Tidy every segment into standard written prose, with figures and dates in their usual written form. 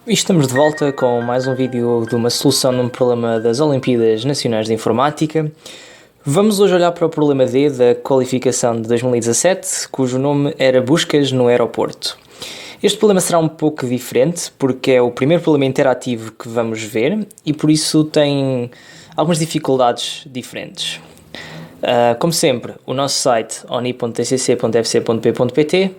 E estamos de volta com mais um vídeo de uma solução num problema das Olimpíadas Nacionais de Informática. Vamos hoje olhar para o problema D da qualificação de 2017, cujo nome era Buscas no Aeroporto. Este problema será um pouco diferente, porque é o primeiro problema interativo que vamos ver e por isso tem algumas dificuldades diferentes. Como sempre, o nosso site oni.tcc.fc.p.pt.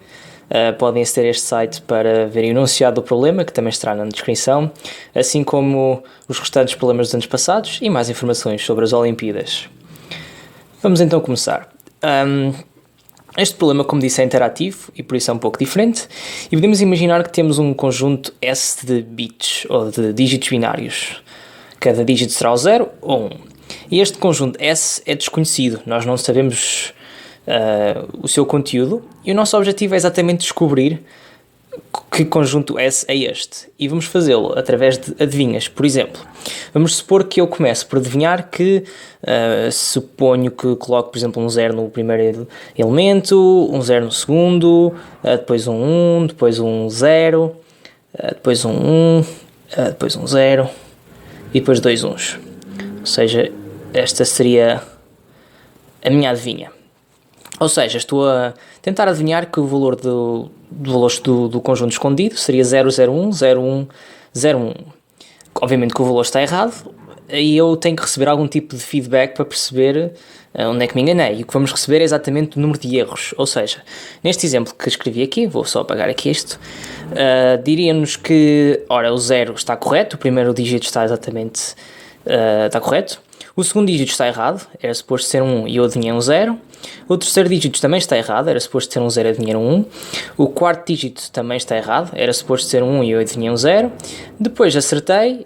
Podem aceder a este site para verem o enunciado do problema, que também estará na descrição, assim como os restantes problemas dos anos passados e mais informações sobre as Olimpíadas. Vamos então começar. Este problema, como disse, é interativo e por isso é um pouco diferente, e podemos imaginar que temos um conjunto S de bits, ou de dígitos binários. Cada dígito será o 0 ou 1. E este conjunto S é desconhecido, nós não sabemos o seu conteúdo, e o nosso objetivo é exatamente descobrir que conjunto S é este, e vamos fazê-lo através de adivinhas. Por exemplo, vamos supor que eu começo por adivinhar que suponho que coloco, por exemplo, um 0 no primeiro elemento, um 0 no segundo, depois um 1, depois um 0, depois um 1, depois um 0 e depois dois 1s. Ou seja, esta seria a minha adivinha. Ou seja, estou a tentar adivinhar que o valor do conjunto escondido seria 001, 01, 01. Obviamente que o valor está errado e eu tenho que receber algum tipo de feedback para perceber onde é que me enganei. E o que vamos receber é exatamente o número de erros. Ou seja, neste exemplo que escrevi aqui, vou só apagar aqui isto, diria-nos que, ora, o 0 está correto, o primeiro dígito está exatamente está correto. O segundo dígito está errado, era suposto ser um 1 e eu adivinhei um 0. O terceiro dígito também está errado, era suposto ser um 0 e adivinhei um 1. O quarto dígito também está errado, era suposto ser um 1 e eu adivinhei um 0. Depois acertei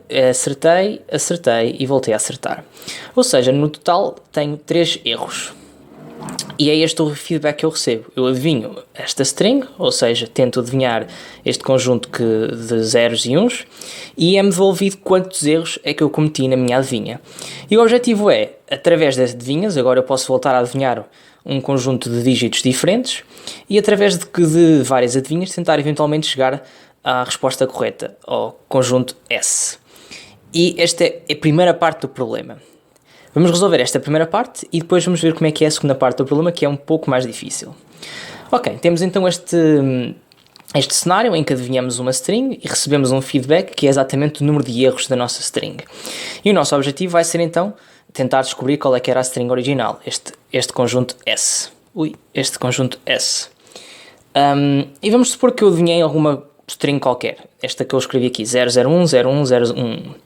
e voltei a acertar. Ou seja, no total tenho 3 erros. E é este o feedback que eu recebo. Eu adivinho esta string, ou seja, tento adivinhar este conjunto de zeros e uns, e é-me devolvido quantos erros é que eu cometi na minha adivinha. E o objetivo é, através das adivinhas, agora eu posso voltar a adivinhar um conjunto de dígitos diferentes, e através de várias adivinhas tentar eventualmente chegar à resposta correta, ao conjunto S. E esta é a primeira parte do problema. Vamos resolver esta primeira parte e depois vamos ver como é que é a segunda parte do problema, que é um pouco mais difícil. Ok, temos então este cenário em que adivinhamos uma string e recebemos um feedback que é exatamente o número de erros da nossa string. E o nosso objetivo vai ser então tentar descobrir qual é que era a string original, este conjunto S. Este conjunto S. E vamos supor que eu adivinhei alguma string qualquer, esta que eu escrevi aqui, 001, 01, 01.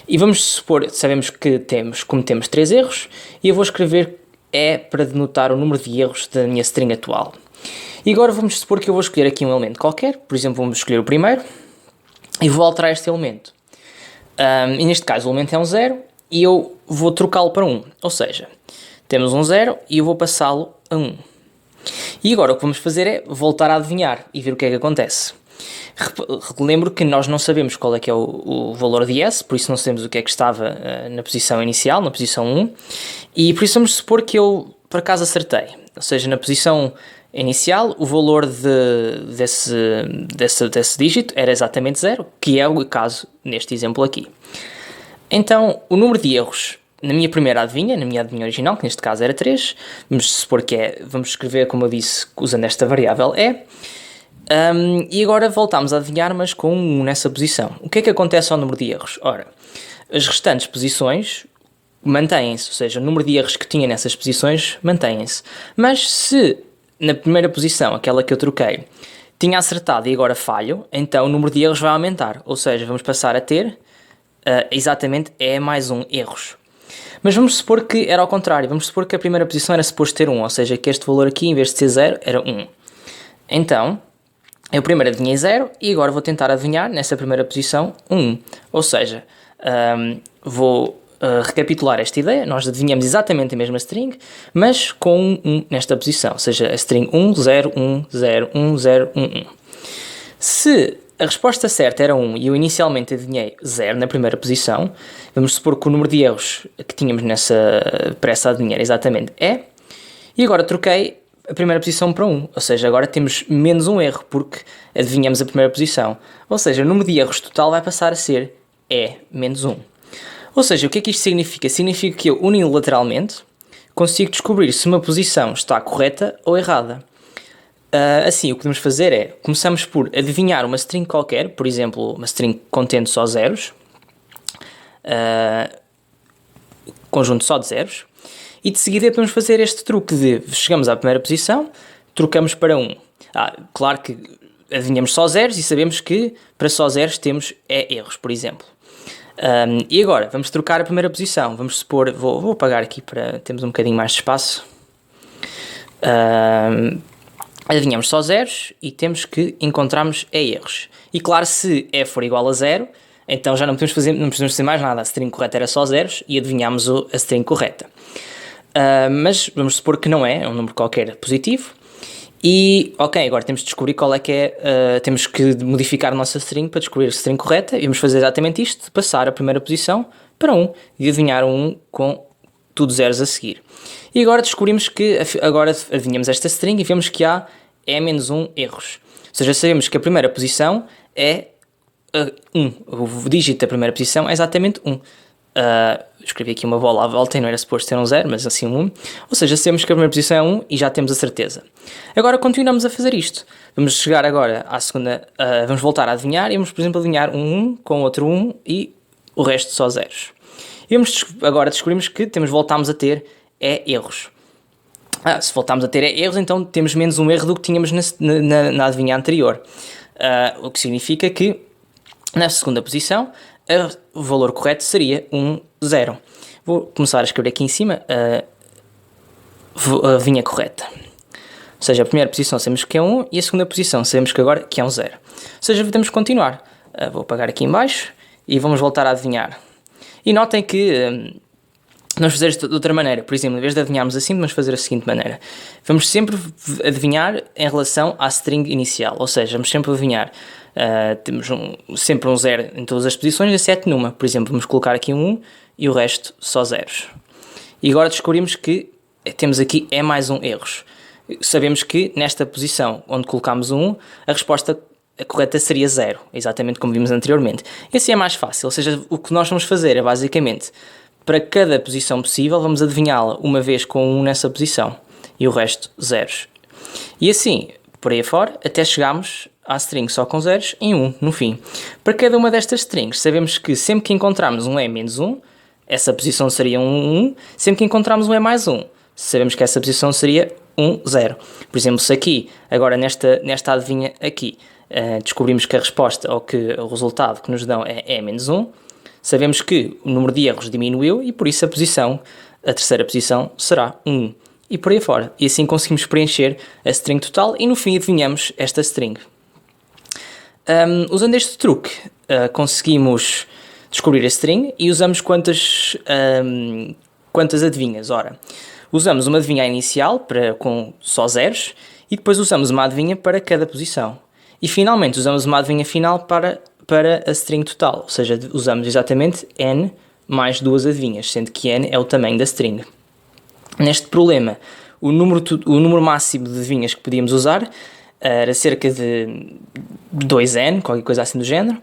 E vamos supor, sabemos que cometemos 3 erros, e eu vou escrever E para denotar o número de erros da minha string atual. E agora vamos supor que eu vou escolher aqui um elemento qualquer, por exemplo, vamos escolher o primeiro, e vou alterar este elemento. E neste caso o elemento é um 0, e eu vou trocá-lo para 1. Ou seja, temos um 0 e eu vou passá-lo a 1. E agora o que vamos fazer é voltar a adivinhar e ver o que é que acontece. Lembro que nós não sabemos qual é que é o valor de S, por isso não sabemos o que é que estava na posição inicial, na posição 1, e por isso vamos supor que eu por acaso acertei. Ou seja, na posição inicial o valor desse dígito era exatamente 0, que é o caso neste exemplo aqui. Então o número de erros na minha primeira adivinha, na minha adivinha original, que neste caso era 3, vamos supor que vamos escrever, como eu disse, usando esta variável E. E agora voltamos a adivinhar, mas com um 1 nessa posição. O que é que acontece ao número de erros? Ora, as restantes posições mantêm-se, ou seja, o número de erros que tinha nessas posições mantém-se. Mas se na primeira posição, aquela que eu troquei, tinha acertado e agora falho, então o número de erros vai aumentar. Ou seja, vamos passar a ter exatamente E mais 1 erros. Mas vamos supor que era ao contrário. Vamos supor que a primeira posição era suposto ter 1, ou seja, que este valor aqui, em vez de ser 0, era 1. Então, eu primeiro adivinhei 0 e agora vou tentar adivinhar nessa primeira posição 1. Ou seja, vou recapitular esta ideia. Nós adivinhamos exatamente a mesma string, mas com um 1 nesta posição. Ou seja, a string 1, 0, 1, 0, 1, 0, 1, 1. Se a resposta certa era 1 e eu inicialmente adivinhei 0 na primeira posição, vamos supor que o número de erros que tínhamos para essa adivinha era exatamente E. E agora troquei a primeira posição para 1, ou seja, agora temos menos um erro, porque adivinhamos a primeira posição. Ou seja, o número de erros total vai passar a ser E menos 1. Ou seja, o que é que isto significa? Significa que eu, unilateralmente, consigo descobrir se uma posição está correta ou errada. Assim, o que podemos fazer é, começamos por adivinhar uma string qualquer, por exemplo, uma string contendo só zeros, conjunto só de zeros, e de seguida podemos fazer este truque de chegamos à primeira posição, trocamos para 1. Claro que adivinhamos só zeros e sabemos que para só zeros temos erros, por exemplo. E agora, vamos trocar a primeira posição. Vamos supor, vou apagar aqui para termos um bocadinho mais de espaço. Adivinhamos só zeros e temos que encontrarmos erros. E claro, se E for igual a 0, então já não podemos fazer mais nada. A string correta era só zeros e adivinhamos a string correta. Mas vamos supor que não é um número qualquer positivo. E, ok, agora temos de descobrir qual é que é, temos que modificar a nossa string para descobrir a string correta, e vamos fazer exatamente isto, passar a primeira posição para 1, e adivinhar 1 com tudo zeros a seguir. E agora descobrimos que, agora adivinhamos esta string e vemos que há E-1 erros. Ou seja, sabemos que a primeira posição é 1, o dígito da primeira posição é exatamente 1. Escrevi aqui uma bola à volta e não era suposto ter um 0, mas assim um 1. Ou seja, sabemos que a primeira posição é 1 e já temos a certeza. Agora continuamos a fazer isto. Vamos chegar agora à segunda, vamos voltar a adivinhar e vamos, por exemplo, adivinhar um 1 com outro 1 e o resto só zeros. E agora descobrimos que voltámos a ter erros. Se voltámos a ter erros, então temos menos um erro do que tínhamos na adivinha anterior. O que significa que na segunda posição o valor correto seria 0. Vou começar a escrever aqui em cima a vinha correta. Ou seja, a primeira posição sabemos que é 1 e a segunda posição sabemos que agora que é 0. Ou seja, podemos continuar. Vou apagar aqui em baixo e vamos voltar a adivinhar. E notem que vamos fazer isto de outra maneira. Por exemplo, em vez de adivinharmos assim, vamos fazer da seguinte maneira. Vamos sempre adivinhar em relação à string inicial. Ou seja, vamos sempre adivinhar. Temos sempre um 0 em todas as posições, exceto numa. Por exemplo, vamos colocar aqui um 1 e o resto só zeros. E agora descobrimos que temos aqui mais um erros. Sabemos que nesta posição onde colocamos um 1, a resposta correta seria 0, exatamente como vimos anteriormente. Esse é mais fácil, ou seja, o que nós vamos fazer é basicamente, para cada posição possível, vamos adivinhá-la uma vez com 1 nessa posição e o resto zeros. E assim, por aí afora, até chegarmos à string só com zeros em 1 no fim. Para cada uma destas strings, sabemos que sempre que encontrarmos um E menos 1, essa posição seria um 1, sempre que encontrarmos um E mais 1, sabemos que essa posição seria 0. Por exemplo, se aqui, agora nesta adivinha aqui, descobrimos que a resposta ou que o resultado que nos dão é E-1, sabemos que o número de erros diminuiu e por isso a terceira posição será 1. E por aí fora. E assim conseguimos preencher a string total e no fim adivinhamos esta string. Usando este truque, conseguimos descobrir a string e usamos quantas adivinhas? Ora, usamos uma adivinha inicial com só zeros e depois usamos uma adivinha para cada posição. E finalmente usamos uma adivinha final para a string total, ou seja, usamos exatamente n mais duas adivinhas, sendo que n é o tamanho da string. Neste problema, o número máximo de adivinhas que podíamos usar era cerca de 2n, qualquer coisa assim do género.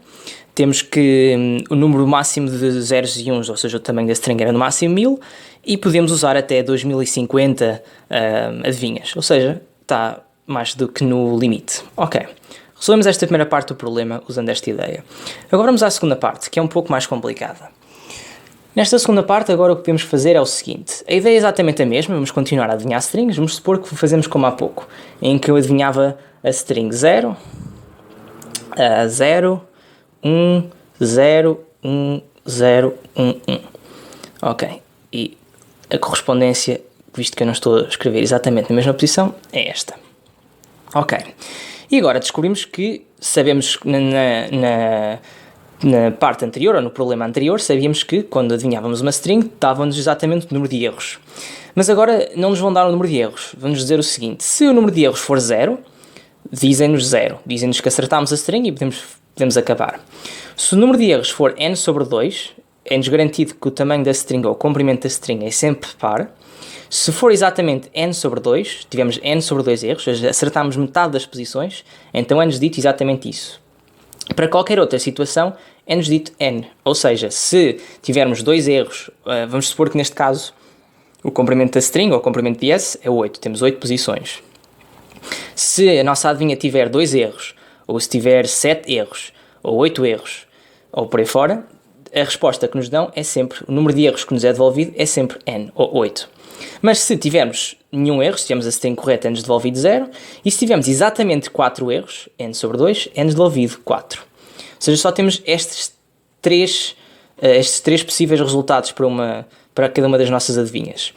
Temos que o número máximo de zeros e uns, ou seja, o tamanho da string era no máximo 1000, e podemos usar até 2050 adivinhas, ou seja, está mais do que no limite. Ok, resolvemos esta primeira parte do problema usando esta ideia. Agora vamos à segunda parte, que é um pouco mais complicada. Nesta segunda parte, agora o que podemos fazer é o seguinte. A ideia é exatamente a mesma, vamos continuar a adivinhar strings, vamos supor que fazemos como há pouco, em que eu adivinhava a string 0, 0, 1, 0, 1, 0, 1, 1. Ok, e a correspondência, visto que eu não estou a escrever exatamente na mesma posição, é esta. Ok, e agora descobrimos que sabemos na parte anterior, ou no problema anterior, sabíamos que quando adivinhávamos uma string, davam-nos exatamente o número de erros. Mas agora não nos vão dar o número de erros, vão-nos dizer o seguinte: se o número de erros for 0, dizem-nos 0, dizem-nos que acertámos a string e podemos acabar. Se o número de erros for n sobre 2, é-nos garantido que o tamanho da string ou o comprimento da string é sempre par, Se for exatamente n sobre 2, tivemos n sobre 2 erros, ou seja, acertámos metade das posições, então é-nos dito exatamente isso. Para qualquer outra situação, é-nos dito n, ou seja, se tivermos 2 erros, vamos supor que neste caso o comprimento da string, ou o comprimento de s, é 8, temos 8 posições. Se a nossa adivinha tiver 2 erros, ou se tiver 7 erros, ou 8 erros, ou por aí fora, a resposta que nos dão é sempre, o número de erros que nos é devolvido é sempre n, ou 8. Mas se tivermos nenhum erro, se tivermos a string correta, é-nos devolvido 0, e se tivermos exatamente 4 erros, n sobre 2, é-nos devolvido 4. Ou seja, só temos estes três possíveis resultados para cada uma das nossas adivinhas.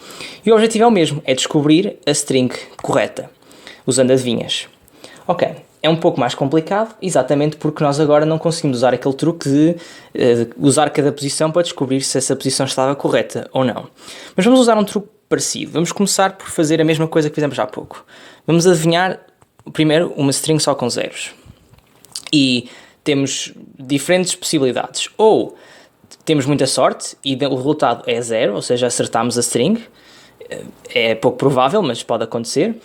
E o objetivo é o mesmo, é descobrir a string correta, usando adivinhas. Ok, é um pouco mais complicado, exatamente porque nós agora não conseguimos usar aquele truque de usar cada posição para descobrir se essa posição estava correta ou não. Mas vamos usar um truque parecido. Vamos começar por fazer a mesma coisa que fizemos há pouco. Vamos adivinhar primeiro uma string só com zeros. E temos diferentes possibilidades. Ou temos muita sorte e o resultado é 0, ou seja, acertamos a string. É pouco provável, mas pode acontecer.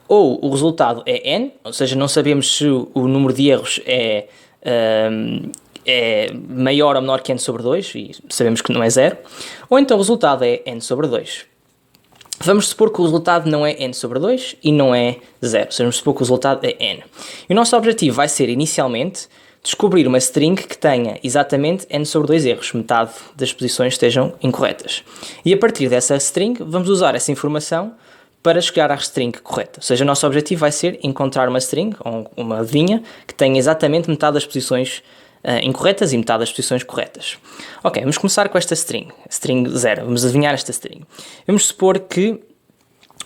Ou o resultado é n, ou seja, não sabemos se o número de erros é maior ou menor que n sobre 2, e sabemos que não é 0. Ou então o resultado é n sobre 2. Vamos supor que o resultado não é n sobre 2 e não é 0, ou seja, vamos supor que o resultado é n. E o nosso objetivo vai ser, inicialmente, descobrir uma string que tenha exatamente n sobre 2 erros, metade das posições estejam incorretas. E a partir dessa string, vamos usar essa informação para chegar à string correta. Ou seja, o nosso objetivo vai ser encontrar uma string, ou uma adivinha, que tenha exatamente metade das posições incorretas e metade das posições corretas. Ok, vamos começar com esta string 0, vamos adivinhar esta string. Vamos supor que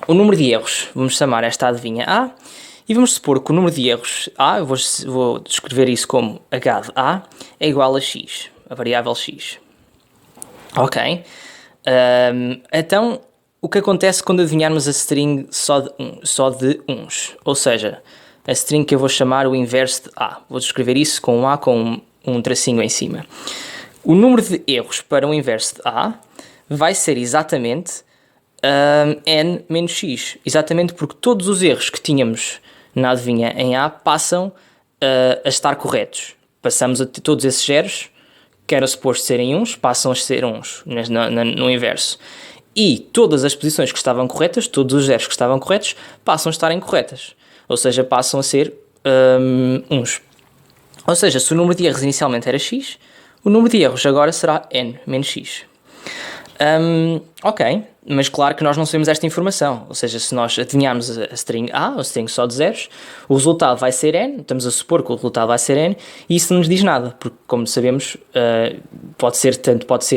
o número de erros, vamos chamar esta adivinha A, e vamos supor que o número de erros A, eu vou descrever isso como h de A, é igual a x, a variável x. Ok, então o que acontece quando adivinharmos a string só de uns? Ou seja, a string que eu vou chamar o inverso de A. Vou descrever isso com um A com um tracinho em cima. O número de erros para o inverso de A vai ser exatamente n menos x. Exatamente porque todos os erros que tínhamos na adivinha em A passam a estar corretos. Passamos a ter todos esses zeros, que era suposto serem uns, passam a ser uns no inverso. E todas as posições que estavam corretas, todos os zeros que estavam corretos, passam a estar incorretas. Ou seja, passam a ser uns. Ou seja, se o número de erros inicialmente era x, o número de erros agora será n menos x. Ok, mas claro que nós não sabemos esta informação. Ou seja, se nós adivinharmos a string A, a string só de zeros, o resultado vai ser n, estamos a supor que o resultado vai ser n, e isso não nos diz nada, porque como sabemos, pode ser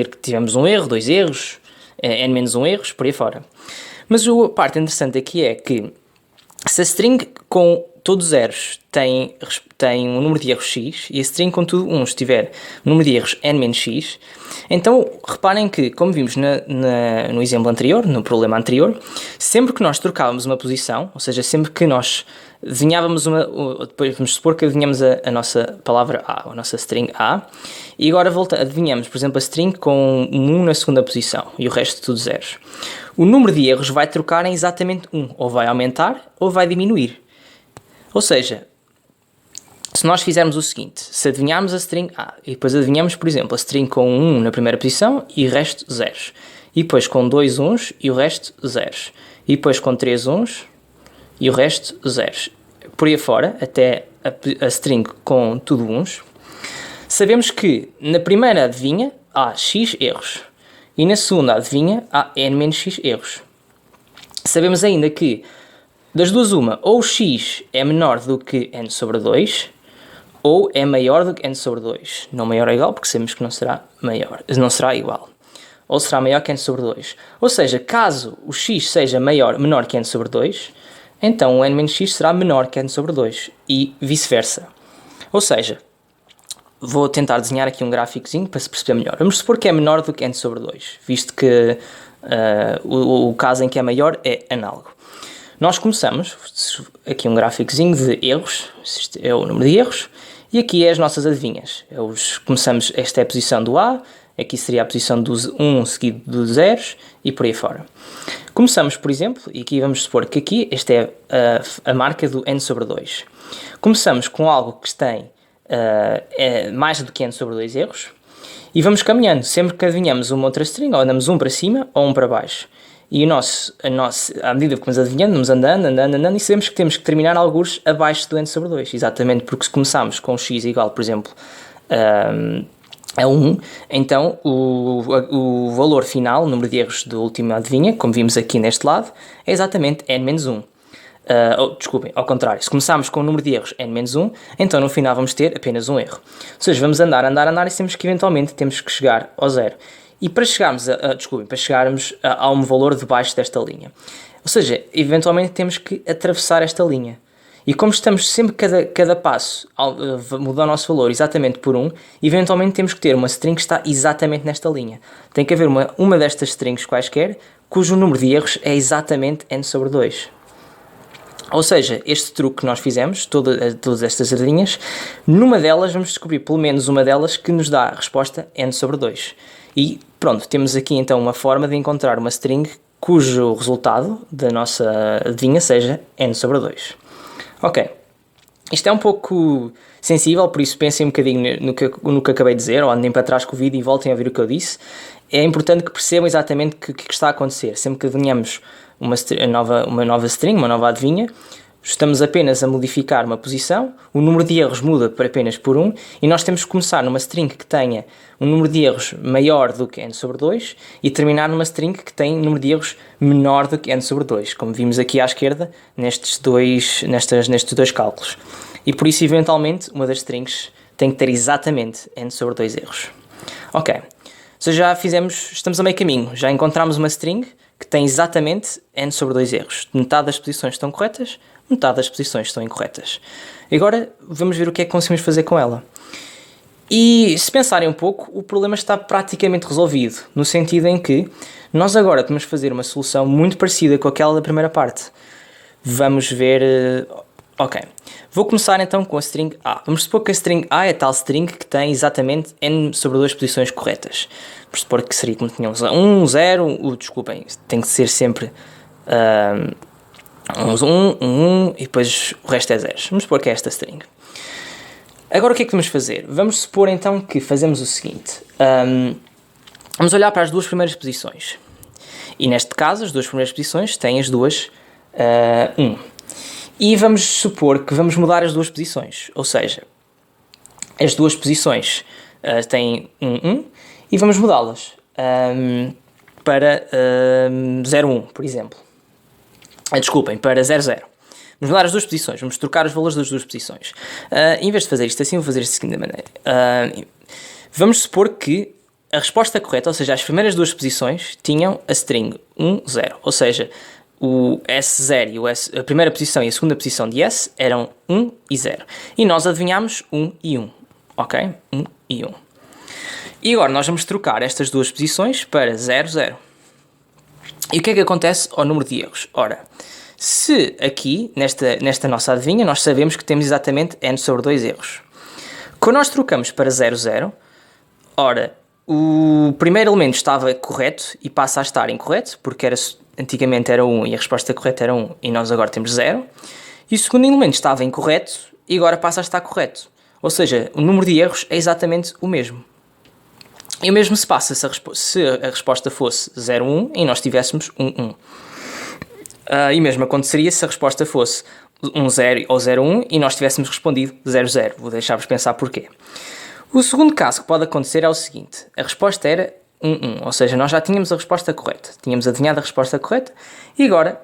que tivemos um erro, 2 erros, n menos 1 erros, por aí fora. Mas a parte interessante aqui é que se a string com todos zeros tem um número de erros x e a string com tudo uns tiver um número de erros n menos x, então reparem que, como vimos no exemplo anterior, no problema anterior, sempre que nós trocávamos uma posição, ou seja, sempre que nós adivinhávamos depois vamos supor que adivinhamos a nossa palavra A, a nossa string A, e agora adivinhamos, por exemplo, a string com um 1 na segunda posição e o resto tudo zeros. O número de erros vai trocar em exatamente 1, ou vai aumentar ou vai diminuir. Ou seja, se nós fizermos o seguinte, se adivinharmos a string A e depois adivinhamos, por exemplo, a string com 1 na primeira posição e o resto zeros, e depois com 2 uns e o resto zeros, e depois com 3 uns e o resto zeros, por aí fora, até a string com tudo uns, sabemos que na primeira adivinha há x erros e na segunda adivinha há n menos x erros. Sabemos ainda que das duas uma, ou x é menor do que n sobre 2, ou é maior do que n sobre 2. Não maior ou igual, porque sabemos que não será igual. Ou será maior que n sobre 2. Ou seja, caso o x seja menor que n sobre 2, então o n menos x será menor que n sobre 2. E vice-versa. Ou seja, vou tentar desenhar aqui um gráficozinho para se perceber melhor. Vamos supor que é menor do que n sobre 2, visto que o caso em que é maior é análogo. Nós começamos, aqui um gráficozinho de erros, este é o número de erros, e aqui é as nossas adivinhas. Começamos, esta é a posição do A, aqui seria a posição do 1 seguido dos zeros, e por aí fora. Começamos, por exemplo, e aqui vamos supor que aqui esta é a marca do n sobre 2. Começamos com algo que tem mais do que n sobre 2 erros e vamos caminhando. Sempre que adivinhamos uma outra string, ou andamos um para cima ou um para baixo. E à medida que vamos adivinhando, vamos andando e sabemos que temos que terminar alguns abaixo do n sobre 2. Exatamente porque se começarmos com x igual, por exemplo, a 1, então o valor final, o número de erros da última adivinha, como vimos aqui neste lado, é exatamente n-1. Desculpem, ao contrário, se começarmos com o número de erros n-1, então no final vamos ter apenas um erro. Ou seja, vamos andar e temos que eventualmente temos que chegar ao zero. E para chegarmos a um valor debaixo desta linha. Ou seja, eventualmente temos que atravessar esta linha. E como estamos sempre cada passo a mudar o nosso valor exatamente por 1, eventualmente temos que ter uma string que está exatamente nesta linha. Tem que haver uma destas strings quaisquer cujo número de erros é exatamente n sobre 2. Ou seja, este truque que nós fizemos, todas estas linhas, numa delas vamos descobrir pelo menos uma delas que nos dá a resposta n sobre 2. E pronto, temos aqui então uma forma de encontrar uma string cujo resultado da nossa adivinha seja n sobre 2. Ok, isto é um pouco sensível, por isso pensem um bocadinho no que acabei de dizer, ou andem para trás com o vídeo e voltem a ouvir o que eu disse. É importante que percebam exatamente o que está a acontecer. Sempre que adivinhamos uma nova string, uma nova adivinha, estamos apenas a modificar uma posição, o número de erros muda apenas por 1, e nós temos que começar numa string que tenha um número de erros maior do que n sobre 2 e terminar numa string que tem um número de erros menor do que n sobre 2, como vimos aqui à esquerda nestes dois cálculos. E por isso, eventualmente, uma das strings tem que ter exatamente n sobre 2 erros. Ok, ou seja, estamos a meio caminho, já encontramos uma string que tem exatamente n sobre 2 erros. Metade das posições estão corretas, metade das posições estão incorretas. Agora vamos ver o que é que conseguimos fazer com ela. E se pensarem um pouco, o problema está praticamente resolvido, no sentido em que nós agora temos que fazer uma solução muito parecida com aquela da primeira parte. Vamos ver... Ok, vou começar então com a string A. Vamos supor que a string A é a tal string que tem exatamente n sobre 2 posições corretas. Vamos supor que seria como tínhamos 1, 0, desculpem, tem que ser sempre 1 e depois o resto é 0. Vamos supor que é esta string. Agora o que é que vamos fazer? Vamos supor então que fazemos o seguinte. Vamos olhar para as duas primeiras posições. E neste caso as duas primeiras posições têm as duas 1. E vamos supor que vamos mudar as duas posições. Ou seja, as duas posições têm 1 e vamos mudá-las para 0, 1, por exemplo. Desculpem, para 0, 0. Vamos mudar as duas posições, vamos trocar os valores das duas posições. Em vez de fazer isto assim, vou fazer isto da seguinte maneira. Vamos supor que a resposta correta, ou seja, as primeiras duas posições, tinham a string 1, 0. Ou seja, o S0 e a primeira posição e a segunda posição de S eram 1 e 0. E nós adivinhámos 1 e 1. Ok? 1 e 1. E agora nós vamos trocar estas duas posições para 0, 0. E o que é que acontece ao número de erros? Ora, se aqui, nesta nossa adivinha, nós sabemos que temos exatamente n sobre 2 erros. Quando nós trocamos para 0, 0, ora, o primeiro elemento estava correto e passa a estar incorreto, porque antigamente era 1 e a resposta correta era 1 e nós agora temos 0. E o segundo elemento estava incorreto e agora passa a estar correto. Ou seja, o número de erros é exatamente o mesmo. E o mesmo se passa se a resposta fosse 0, 1 e nós tivéssemos 1, 1. E mesmo aconteceria se a resposta fosse 1, 0 ou 0, 1 e nós tivéssemos respondido 0, 0. Vou deixar-vos pensar porquê. O segundo caso que pode acontecer é o seguinte. A resposta era 1, 1. Ou seja, nós já tínhamos a resposta correta. Tínhamos adivinhado a resposta correta e agora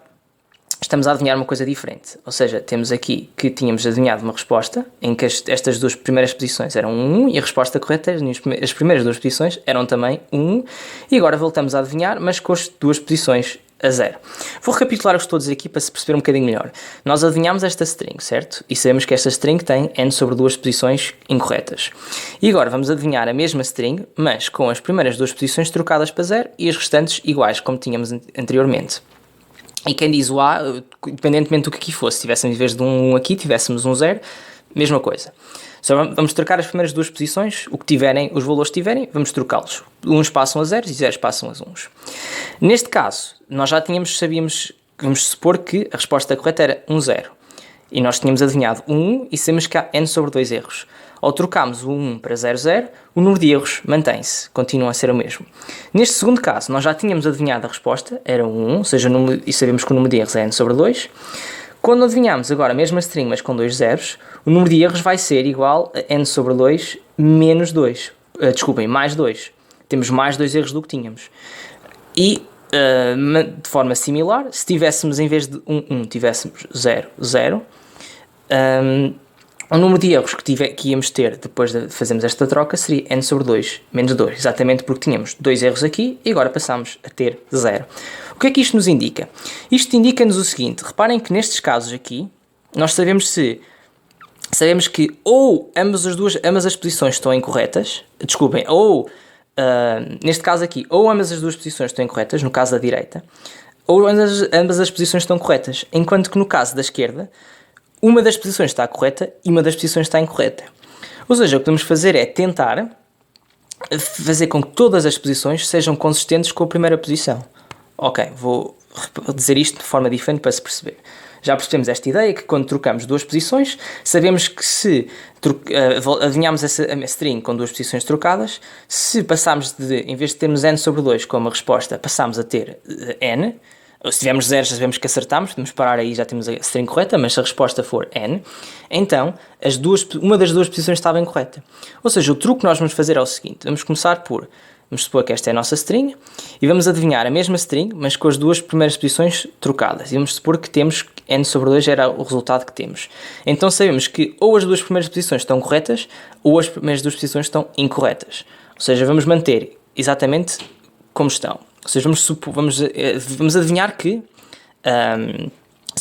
estamos a adivinhar uma coisa diferente. Ou seja, temos aqui que tínhamos adivinhado uma resposta em que estas duas primeiras posições eram 1, 1 e a resposta correta, as primeiras duas posições eram também 1, 1 e agora voltamos a adivinhar, mas com as duas posições a 0. Vou recapitular o que estou a dizer aqui para se perceber um bocadinho melhor. Nós adivinhamos esta string, certo? E sabemos que esta string tem n sobre duas posições incorretas. E agora vamos adivinhar a mesma string, mas com as primeiras duas posições trocadas para 0 e as restantes iguais, como tínhamos anteriormente. E quem diz o A, independentemente do que aqui fosse, se tivéssemos em vez de um 1 aqui, tivéssemos um 0, Mesma coisa. Só vamos trocar as primeiras duas posições, o que tiverem, os valores que tiverem, vamos trocá-los. Uns passam a zeros e zeros passam a uns. Neste caso, nós já sabíamos, vamos supor que a resposta correta era 1, 0. E nós tínhamos adivinhado 1 e sabemos que há n sobre 2 erros. Ao trocarmos o 1 para 0, 0, o número de erros mantém-se, continua a ser o mesmo. Neste segundo caso, nós já tínhamos adivinhado a resposta, era 1, ou seja, e sabemos que o número de erros é n sobre 2. Quando adivinhamos agora a mesma string, mas com 2 zeros, o número de erros vai ser igual a n sobre 2 menos 2. Mais 2. Temos mais 2 erros do que tínhamos. E, de forma similar, se tivéssemos, em vez de 1, 1, tivéssemos 0, 0, o número de erros que íamos ter depois de fazermos esta troca seria n sobre 2 menos 2, exatamente porque tínhamos 2 erros aqui e agora passamos a ter 0. O que é que isto nos indica? Isto indica-nos o seguinte, reparem que nestes casos aqui, nós sabemos que ou ambas as posições estão incorretas, desculpem, ou neste caso aqui, ou ambas as duas posições estão incorretas, no caso da direita, ou ambas as posições estão corretas, enquanto que no caso da esquerda, uma das posições está correta e uma das posições está incorreta. Ou seja, o que podemos fazer é tentar fazer com que todas as posições sejam consistentes com a primeira posição. Ok, vou dizer isto de forma diferente para se perceber. Já percebemos esta ideia que quando trocamos duas posições, sabemos que se adivinhamos essa string com duas posições trocadas, se passarmos em vez de termos n sobre 2 como a resposta, passamos a ter n. Se tivermos 0, já sabemos que acertamos, podemos parar aí, já temos a string correta, mas se a resposta for n, então uma das duas posições estava incorreta. Ou seja, o truque que nós vamos fazer é o seguinte, vamos supor que esta é a nossa string, e vamos adivinhar a mesma string, mas com as duas primeiras posições trocadas. E vamos supor que temos n sobre 2 era o resultado que temos. Então sabemos que ou as duas primeiras posições estão corretas, ou as primeiras duas posições estão incorretas. Ou seja, vamos manter exatamente como estão. Ou seja, vamos adivinhar que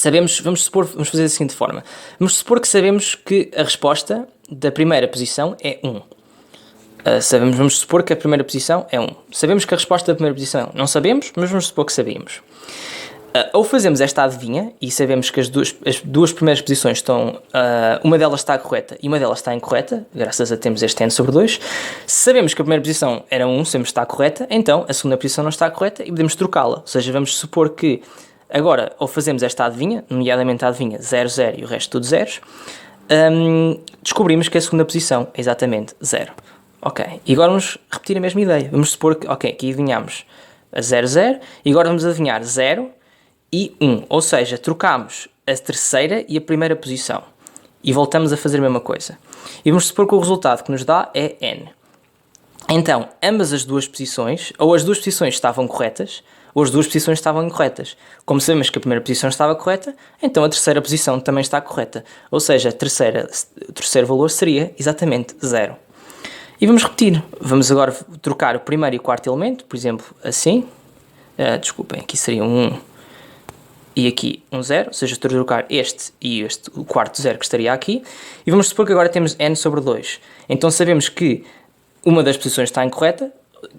vamos fazer da seguinte forma. Vamos supor que sabemos que a resposta da primeira posição é 1. Vamos supor que a primeira posição é 1. Sabemos que a resposta da primeira posição não sabemos, mas vamos supor que sabíamos. Ou fazemos esta adivinha e sabemos que as duas primeiras posições estão, uma delas está correta e uma delas está incorreta, graças a termos este n sobre 2. Se sabemos que a primeira posição era 1, sabemos que está correta, então a segunda posição não está correta e podemos trocá-la. Ou seja, vamos supor que agora ou fazemos esta adivinha, nomeadamente a adivinha 0, 0 e o resto tudo zeros, descobrimos que a segunda posição é exatamente 0. Ok, e agora vamos repetir a mesma ideia. Vamos supor que, aqui adivinhamos a 0, 0 e agora vamos adivinhar 0 e 1, ou seja, trocamos a terceira e a primeira posição e voltamos a fazer a mesma coisa. E vamos supor que o resultado que nos dá é n. Então, ambas as duas posições, ou as duas posições estavam corretas, ou as duas posições estavam incorretas. Como sabemos que a primeira posição estava correta, então a terceira posição também está correta. Ou seja, o terceiro valor seria exatamente 0. E vamos repetir. Vamos agora trocar o primeiro e o quarto elemento, por exemplo, assim. Desculpem, aqui seria um 1 e aqui um 0, ou seja, estou a trocar este e o quarto 0 que estaria aqui. E vamos supor que agora temos n sobre 2. Então sabemos que uma das posições está incorreta,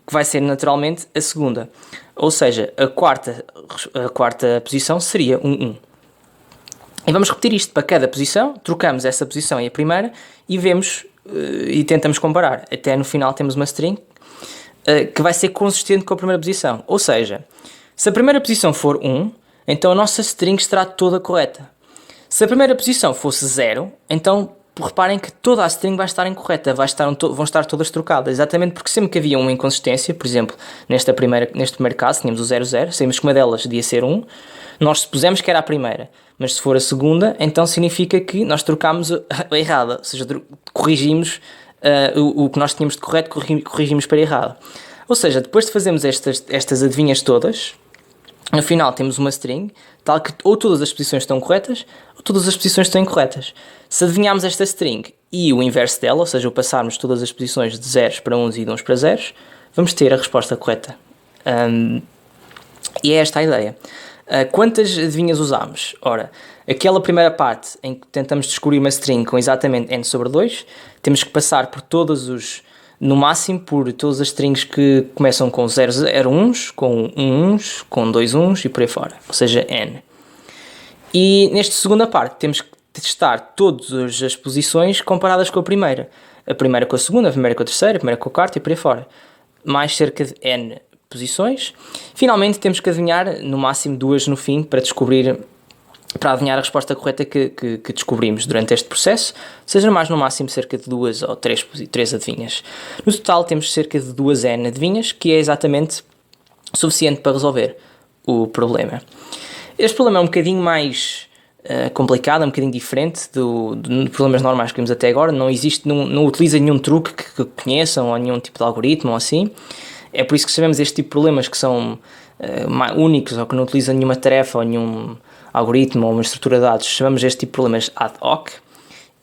que vai ser naturalmente a segunda. Ou seja, a quarta posição seria um 1. E vamos repetir isto para cada posição, trocamos essa posição e a primeira e vemos e tentamos comparar. Até no final temos uma string que vai ser consistente com a primeira posição. Ou seja, se a primeira posição for 1, então a nossa string estará toda correta. Se a primeira posição fosse 0, então reparem que toda a string vai estar incorreta, vão estar todas trocadas, exatamente porque sempre que havia uma inconsistência, por exemplo, neste primeiro caso, tínhamos o 0, 0, sabemos que uma delas devia ser 1, nós supusemos que era a primeira, mas se for a segunda, então significa que nós trocámos a errada, ou seja, corrigimos o que nós tínhamos de correto, corrigimos para errado. Ou seja, depois de fazermos estas adivinhas todas, no final temos uma string, tal que ou todas as posições estão corretas, ou todas as posições estão incorretas. Se adivinharmos esta string e o inverso dela, ou seja, o passarmos todas as posições de 0 para 1 e de 1 para 0, vamos ter a resposta correta. E é esta a ideia. Quantas adivinhas usamos? Ora, aquela primeira parte em que tentamos descobrir uma string com exatamente n sobre 2, temos que passar por no máximo por todas as strings que começam com 0, 0, 1s, com 1, 1s, com 2 1s e por aí fora, ou seja, n. E nesta segunda parte temos que testar todas as posições comparadas com a primeira com a segunda, a primeira com a terceira, a primeira com a quarta e por aí fora, mais cerca de n posições. Finalmente temos que adivinhar no máximo 2 no fim para adivinhar a resposta correta que descobrimos durante este processo, seja mais no máximo cerca de 2 ou 3 adivinhas. No total temos cerca de 2n adivinhas, que é exatamente suficiente para resolver o problema. Este problema é um bocadinho mais complicado, é um bocadinho diferente de problemas normais que vimos até agora. Não utiliza nenhum truque que conheçam ou nenhum tipo de algoritmo ou assim. É por isso que sabemos este tipo de problemas que são únicos ou que não utilizam nenhuma tarefa ou nenhum algoritmo ou uma estrutura de dados. Chamamos este tipo de problemas ad hoc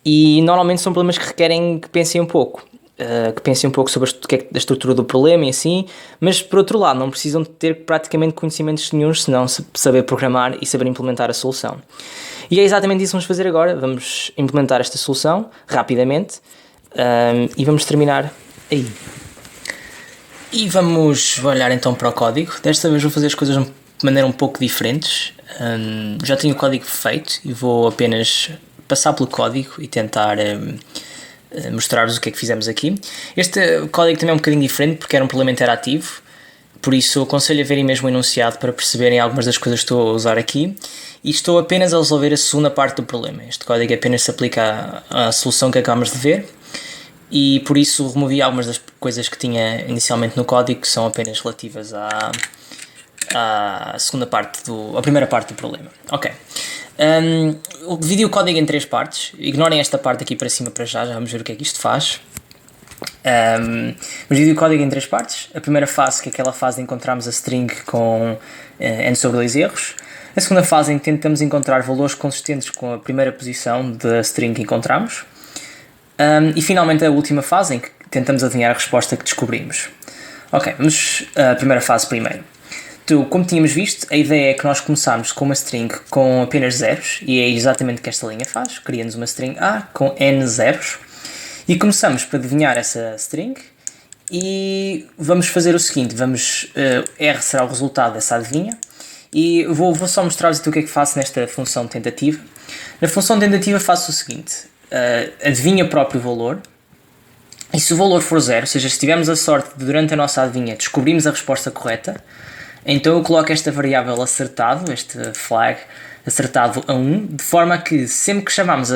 e normalmente são problemas que requerem que pensem um pouco. Sobre a estrutura do problema e assim, mas por outro lado não precisam de ter praticamente conhecimentos nenhuns, senão saber programar e saber implementar a solução. E é exatamente isso que vamos fazer agora. Vamos implementar esta solução rapidamente e vamos terminar aí. E vamos olhar então para o código. Desta vez vou fazer as coisas de maneira um pouco diferentes. Já tenho o código feito e vou apenas passar pelo código e tentar mostrar-vos o que é que fizemos aqui. Este código também é um bocadinho diferente porque era um problema interativo, por isso aconselho a verem mesmo o enunciado para perceberem algumas das coisas que estou a usar aqui, e estou apenas a resolver a segunda parte do problema. Este código apenas se aplica à solução que acabamos de ver e por isso removi algumas das coisas que tinha inicialmente no código que são apenas relativas à primeira parte do problema. Ok. Dividi o código em 3 partes. Ignorem esta parte aqui para cima para já vamos ver o que é que isto faz. Dividi o código em 3 partes. A primeira fase, que é aquela fase de encontrarmos a string com n sobre 2 erros. A segunda fase em que tentamos encontrar valores consistentes com a primeira posição da string que encontramos. E finalmente a última fase em que tentamos adivinhar a resposta que descobrimos. Ok, vamos à primeira fase primeiro. Então, como tínhamos visto, a ideia é que nós começarmos com uma string com apenas zeros, e é exatamente o que esta linha faz. Cria-nos uma string A com n zeros, e começamos por adivinhar essa string, e vamos fazer o seguinte, R será o resultado dessa adivinha, e vou só mostrar-vos o que é que faço nesta função de tentativa. Na função de tentativa faço o seguinte, adivinha o próprio valor, e se o valor for zero, ou seja, se tivermos a sorte de durante a nossa adivinha descobrirmos a resposta correta, então eu coloco esta variável acertado, este flag acertado a 1, de forma que sempre que chamamos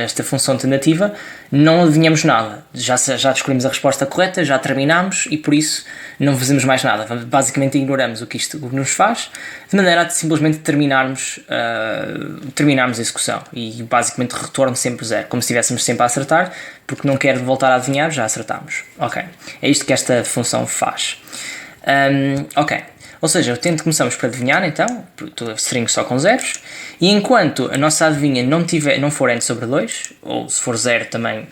esta função tentativa não adivinhamos nada. Já descobrimos a resposta correta, já terminamos e por isso não fazemos mais nada. Basicamente ignoramos o que isto nos faz, de maneira a simplesmente terminarmos a execução e basicamente retorno sempre zero, como se estivéssemos sempre a acertar, porque não quero voltar a adivinhar, já acertamos. Ok, é isto que esta função faz. Ok. Ou seja, começamos por adivinhar, então, toda a string só com zeros, e enquanto a nossa adivinha não for n sobre 2, ou se for 0 também,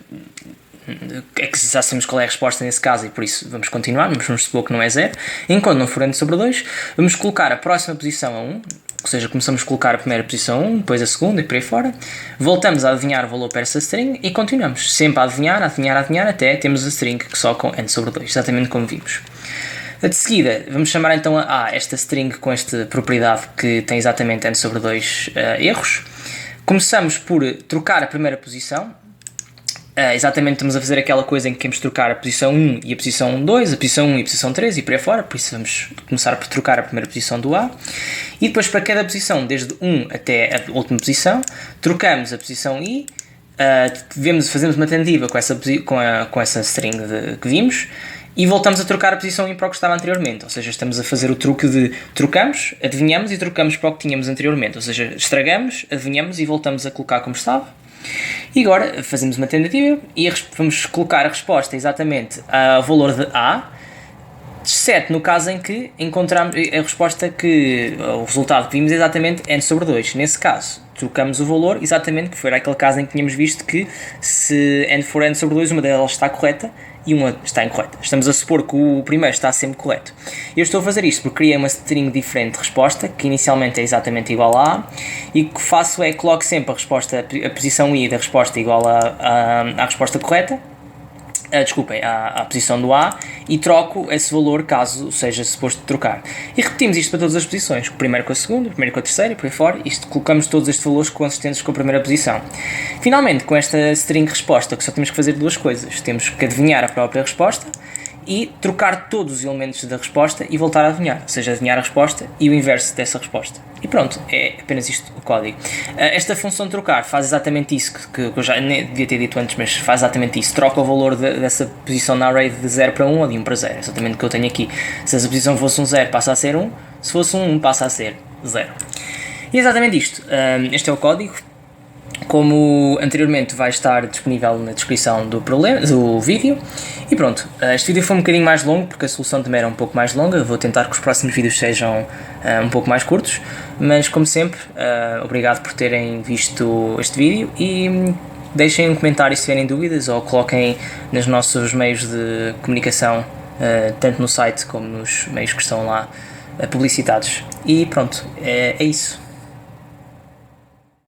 é que já sabemos qual é a resposta nesse caso, e por isso vamos continuar, vamos supor que não é 0, enquanto não for n sobre 2, vamos colocar a próxima posição a 1, ou seja, começamos a colocar a primeira posição a 1, depois a segunda e por aí fora, voltamos a adivinhar o valor para essa string e continuamos, sempre a adivinhar, até termos a string só com n sobre 2, exatamente como vimos. De seguida, vamos chamar então a esta string com esta propriedade que tem exatamente n sobre 2 erros. Começamos por trocar a primeira posição. Exatamente, estamos a fazer aquela coisa em que queremos trocar a posição 1 e a posição 2, a posição 1 e a posição 3 e por aí fora, por isso vamos começar por trocar a primeira posição do A. E depois para cada posição, desde 1 até a última posição, trocamos a posição I, fazemos uma tentativa com essa string que vimos, e voltamos a trocar a posição I para o que estava anteriormente, ou seja, estamos a fazer o truque de trocamos, adivinhamos e trocamos para o que tínhamos anteriormente, ou seja, estragamos, adivinhamos e voltamos a colocar como estava. E agora fazemos uma tentativa e vamos colocar a resposta exatamente ao valor de A, exceto no caso em que encontramos a resposta o resultado que vimos é exatamente n sobre 2. Nesse caso, trocamos o valor exatamente, que foi aquele caso em que tínhamos visto que se n for n sobre 2, uma delas está correta e uma está incorreta. Estamos a supor que o primeiro está sempre correto. Eu estou a fazer isto porque criei uma string diferente de resposta, que inicialmente é exatamente igual a A, e o que faço é coloco sempre a posição I da resposta igual à resposta correta, desculpem, à posição do A e troco esse valor caso seja suposto trocar. E repetimos isto para todas as posições, o primeiro com a segunda, o primeiro com a terceira e por aí fora, isto colocamos todos estes valores consistentes com a primeira posição. Finalmente, com esta string resposta, que só temos que fazer duas coisas, temos que adivinhar a própria resposta e trocar todos os elementos da resposta e voltar a adivinhar, ou seja, adivinhar a resposta e o inverso dessa resposta. E pronto, é apenas isto o código. Esta função de trocar faz exatamente isso, que eu já nem devia ter dito antes, mas faz exatamente isso. Troca o valor dessa posição na array de 0 para 1 ou de 1 para 0, exatamente o que eu tenho aqui. Se essa posição fosse um 0, passa a ser 1, se fosse um 1, passa a ser 0. E é exatamente isto. Este é o código. Como anteriormente vai estar disponível na descrição do vídeo. E pronto, este vídeo foi um bocadinho mais longo porque a solução também era um pouco mais longa. Vou tentar que os próximos vídeos sejam um pouco mais curtos, mas como sempre, obrigado por terem visto este vídeo e deixem um comentário se tiverem dúvidas ou coloquem nos nossos meios de comunicação, tanto no site como nos meios que estão lá publicitados. E pronto, é isso.